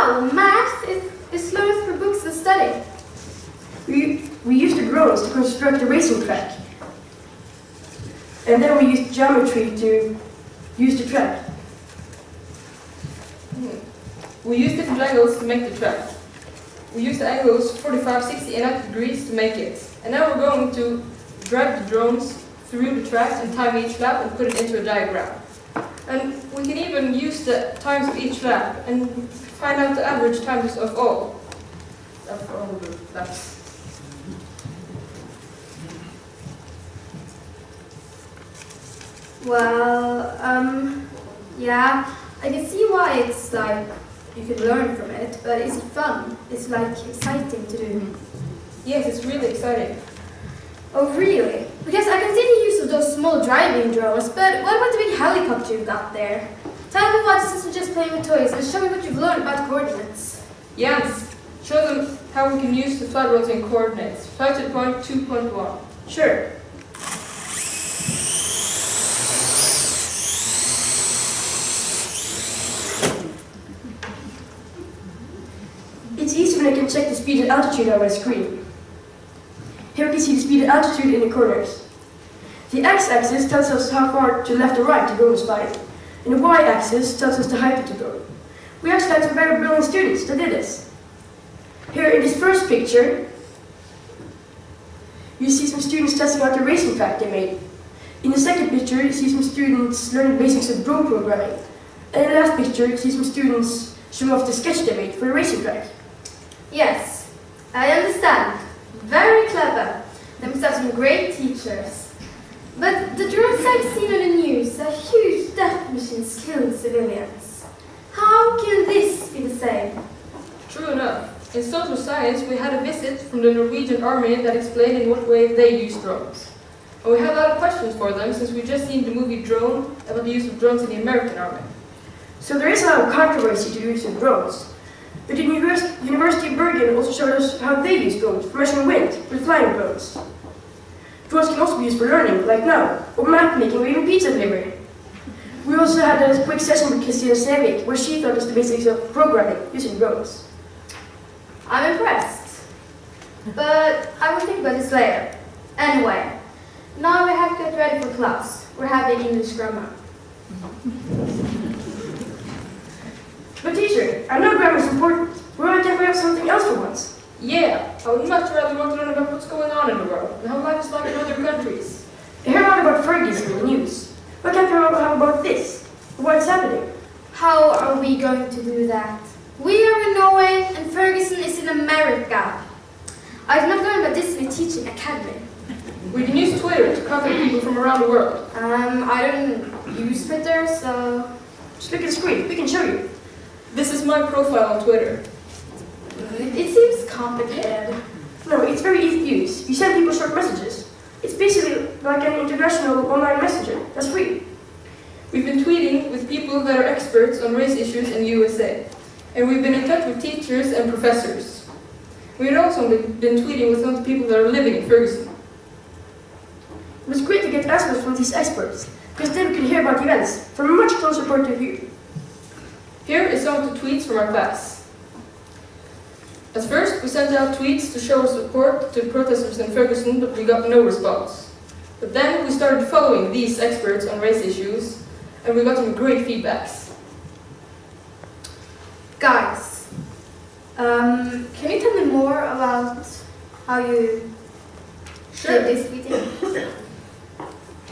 Wow, math is learned through books and study. We used the drones to construct a racing track. And then we used geometry to use the track. We used different angles to make the track. We used the angles 45, 60 and 90 degrees to make it. And now we're going to drive the drones through the track and time each lap and put it into a diagram. And we can even use the times of each lap and find out the average times of all the laps. Well, yeah, I can see why it's like you can learn from it, but is it fun? It's like exciting to do. Yes, it's really exciting. Oh, really? Because I can see the use of those small driving drones, but what about the big helicopter you've got there? Tell me why this isn't just playing with toys, and show me what you've learned about coordinates. Yes, show them how we can use the flight routing coordinates. Flight to point 2.1. Sure. It's easy when I can check the speed and altitude on my screen. Here we can see the speed and altitude in the corners. The x-axis tells us how far to left or right to go in a spine, and the y-axis tells us the height to go. We actually had some very brilliant students that did this. Here in this first picture, you see some students testing out the racing track they made. In the second picture, you see some students learning the basics of drone programming. And in the last picture, you see some students showing off the sketch they made for the racing track. Yes, I understand. Very clever. They must have some great teachers. But the drones I've seen on the news are huge death machines killing civilians. How can this be the same? True enough. In social science, we had a visit from the Norwegian army that explained in what way they use drones. And we had a lot of questions for them since we just seen the movie Drone about the use of drones in the American army. So there is a lot of controversy to the use of drones. But the University of Bergen also showed us how they use drones for measuring wind with flying drones. Drones can also be used for learning, like now, or map making or even pizza delivery. We also had a quick session with Kristina Sevik, where she taught us the basics of programming using drones. I'm impressed. But I will think about this later. Anyway, now we have to get ready for class. We're having English grammar. But teacher, I know grammar is important. Why can't we have something else for once? Yeah, I would much rather want to learn about what's going on in the world and how life is like in other countries. I hear a lot about Ferguson in the news. Why can't we all have about this? What's happening? How are we going to do that? We are in Norway and Ferguson is in America. I've not learned about this in a teaching academy. We can use Twitter to contact people from around the world. I don't use Twitter, so... Just look at the screen, we can show you. This is my profile on Twitter. It seems complicated. No, it's very easy to use. You send people short messages. It's basically like an international online messenger. That's free. We've been tweeting with people that are experts on race issues in the USA. And we've been in touch with teachers and professors. We've also been tweeting with some of the people that are living in Ferguson. It was great to get answers from these experts, because then we could hear about the events from a much closer point of view. Here is some of the tweets from our class. At first, we sent out tweets to show our support to the protesters in Ferguson, but we got no response. But then we started following these experts on race issues, and we got some great feedbacks. Guys, can you tell me more about how you did this tweeting?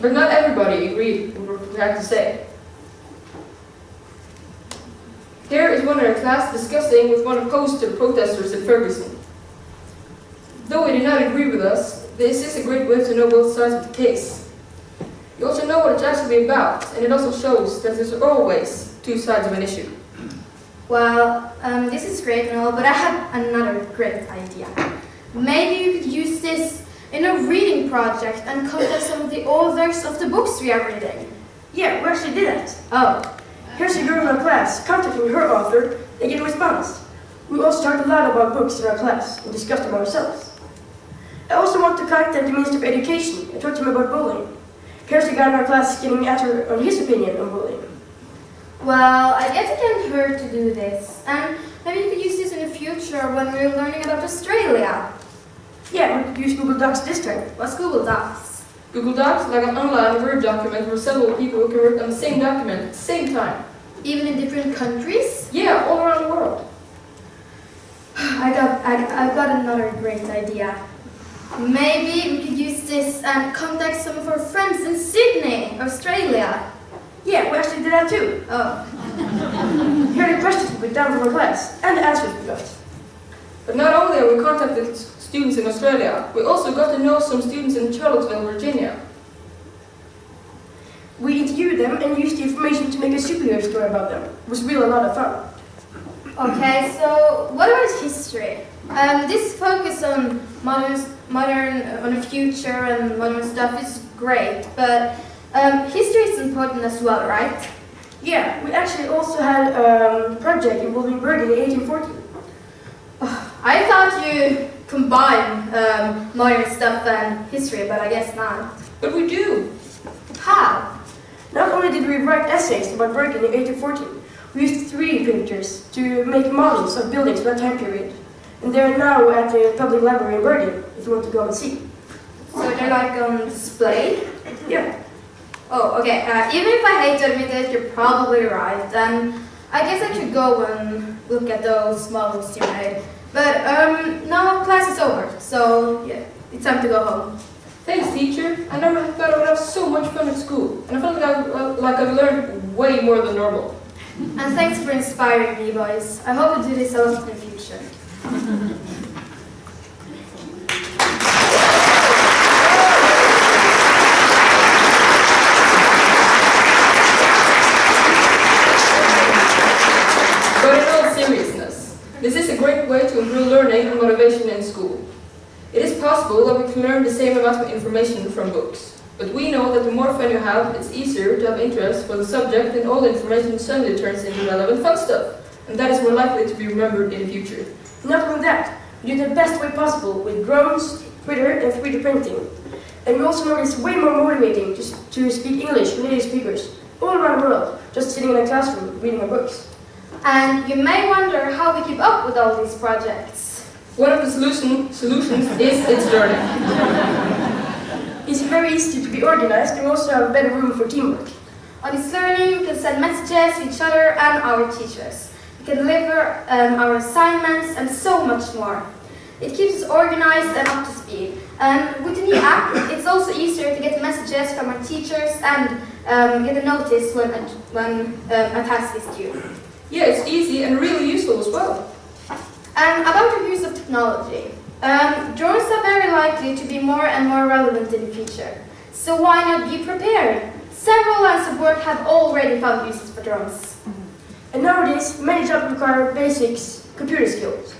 But not everybody agreed with what we had to say. Here is one in our class discussing with one opposed to the protesters in Ferguson. Though he did not agree with us, this is a great way to know both sides of the case. You also know what it's actually about, and it also shows that there's always two sides of an issue. Well, this is great and all, but I have another great idea. Maybe you could use this in a reading project and contact some of the authors of the books we are reading. Yeah, we actually did that. Oh. Here's a girl in our class contacting her author and get a response. We also talked a lot about books in our class and discussed them ourselves. I also want to contact the Minister of Education and talk to him about bullying. Here's a guy in our class getting an answer on his opinion on bullying. Well, I guess it can't hurt to do this, and maybe you future when we were learning about Australia. Yeah, we could use Google Docs this time. What's Google Docs? Google Docs is like an online Word document where several people can work on the same document at the same time. Even in different countries? Yeah, all around the world. I've got another great idea. Maybe we could use this and contact some of our friends in Sydney, Australia. Yeah, we actually did that too. Oh. Here are the questions we put down from our class, and the answers we got. But not only have we contacted students in Australia, we also got to know some students in Charlottesville, Virginia. We interviewed them and used the information to make a superhero story about them. It was really a lot of fun. Okay, so what about history? This focus on on the future and modern stuff is great, but history is important as well, right? Yeah, we actually also had a project involving Bergen in 1814. I thought you combined modern stuff and history, but I guess not. But we do. How? Not only did we write essays about Bergen in 1814, we used 3D printers to make models of buildings for that time period. And they're now at the public library in Bergen, if you want to go and see. So they're like on display? Yeah. Oh, okay. Even if I hate to admit it, you're probably right. And I guess I should go and look at those models you made. But now class is over, so yeah, it's time to go home. Thanks, teacher. I never thought I would have so much fun at school, and I felt like I've learned way more than normal. And thanks for inspiring me, boys. I hope we do this a lot in the future. But in all seriousness, this is a great way to improve learning and motivation in school. It is possible that we can learn the same amount of information from books. But we know that the more fun you have, it's easier to have interest for the subject, and all the information suddenly turns into relevant fun stuff. And that is more likely to be remembered in the future. Not only that, we do it the best way possible with drones, Twitter, and 3D printing. And we also know it's way more motivating to speak English with native speakers all around the world, just sitting in a classroom reading our books. And you may wonder how we keep up with all these projects. One of the solutions is its learning. It's very easy to be organized, and we also have better room for teamwork. On this learning, we can send messages to each other and our teachers. We can deliver our assignments and so much more. It keeps us organized and up to speed. And with the new app, it's also easier to get messages from our teachers and get a notice when a task is due. Yeah, it's easy and really useful as well. And about the use of technology. Drones are very likely to be more and more relevant in the future. So why not be prepared? Several lines of work have already found uses for drones. And nowadays, many jobs require basic computer skills.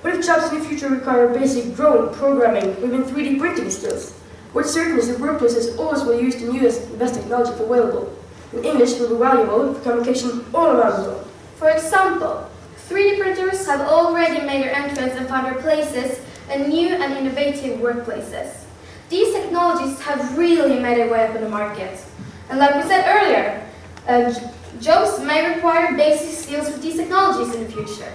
What if jobs in the future require basic drone programming or even 3D printing skills? What's certain is that workplaces always will use the newest and best technology available. And English will be valuable for communication all around the world. For example, 3D printers have already made their entrance and found their places in new and innovative workplaces. These technologies have really made their way up in the market. And like we said earlier, jobs may require basic skills with these technologies in the future.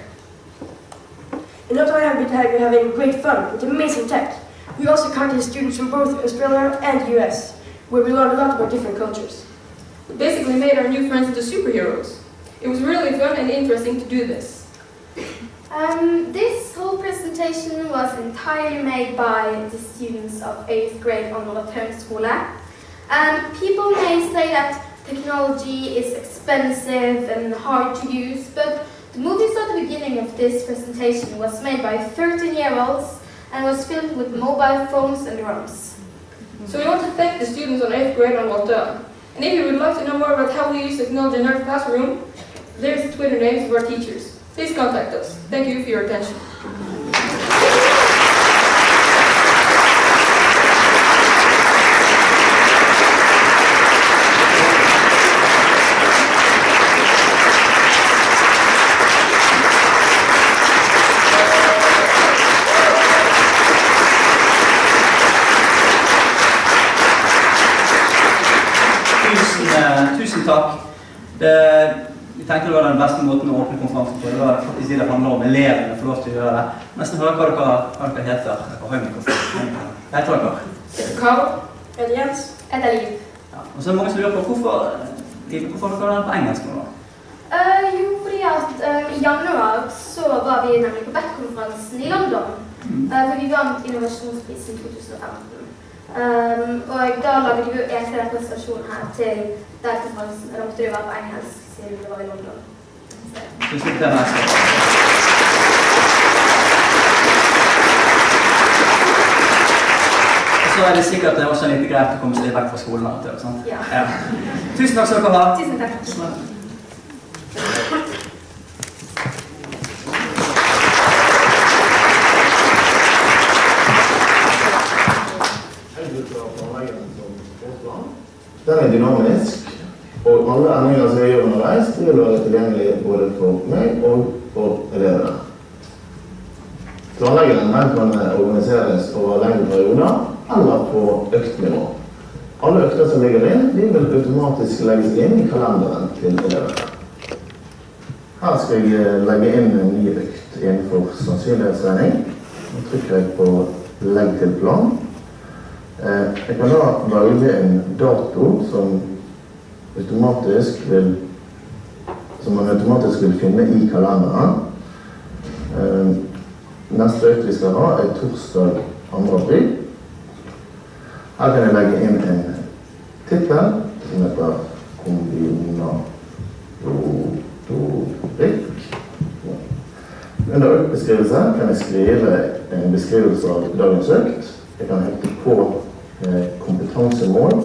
And not only have we been having great fun with amazing tech, we also contacted students from both Australia and the US, where we learned a lot about different cultures. We basically made our new friends into superheroes. It was really fun and interesting to do this. This whole presentation was entirely made by the students of 8th grade on MAH00007. And people may say that technology is expensive and hard to use, but the movies at the beginning of this presentation was made by 13-year-olds and was filmed with mobile phones and drones. So we want to thank the students on 8th grade on MAH00007. And if you would like to know more about how we use technology in our classroom, there's the Twitter names of our teachers. Please contact us. Thank you for your attention. Tusen takk. Vi tenker tenkte det var den beste måten å åpne konferansen på. Det var faktisk det handler om elevene får lov til å gjøre det. Nesten høre hva dere heter. Dere har mikrofon. Hva heter dere? Carl. Jens. Liv. Ja. Og så er det mange som lurer på hvorfor har dere den på engelsk nå da? Jo, fordi at i januar så var vi nemlig på BEC-konferansen i London. For vi vant innovasjonsprisen 2015. Og da laget vi jo egentlig en presentasjon her til der konferansen. Da måtte det være på engelsk, siden det var i London. Tusen takk til deg. Så er det sikkert det er også litt greit å komme seg litt vekk fra skolen her til, sant? Ja. Ja. Tusen takk skal dere ha. Tusen takk. Den er dynamisk, og alle endringer som vi gjør underveis, det vil være tilgjengelig både for meg og for elevene. Planleggingen kan organiseres over lengre perioder eller på øktnivå. Alle økter som ligger inn, de vil automatisk legges inn i kalenderen til elevene. Her skal jeg legge inn en ny økt innenfor sannsynlighetsregning. Nå trykker jeg på legg til plan. Jeg kan da velge en dato som man automatisk vil finne i kalenderen. Neste økt vi skal ha er torsdag 2. april. Her kan jeg legge inn en titel som heter kombinatorikk. Under øktbeskrivelse kan jeg skrive en beskrivelse av dagens økt. Jeg kan hekte på kompetansemål.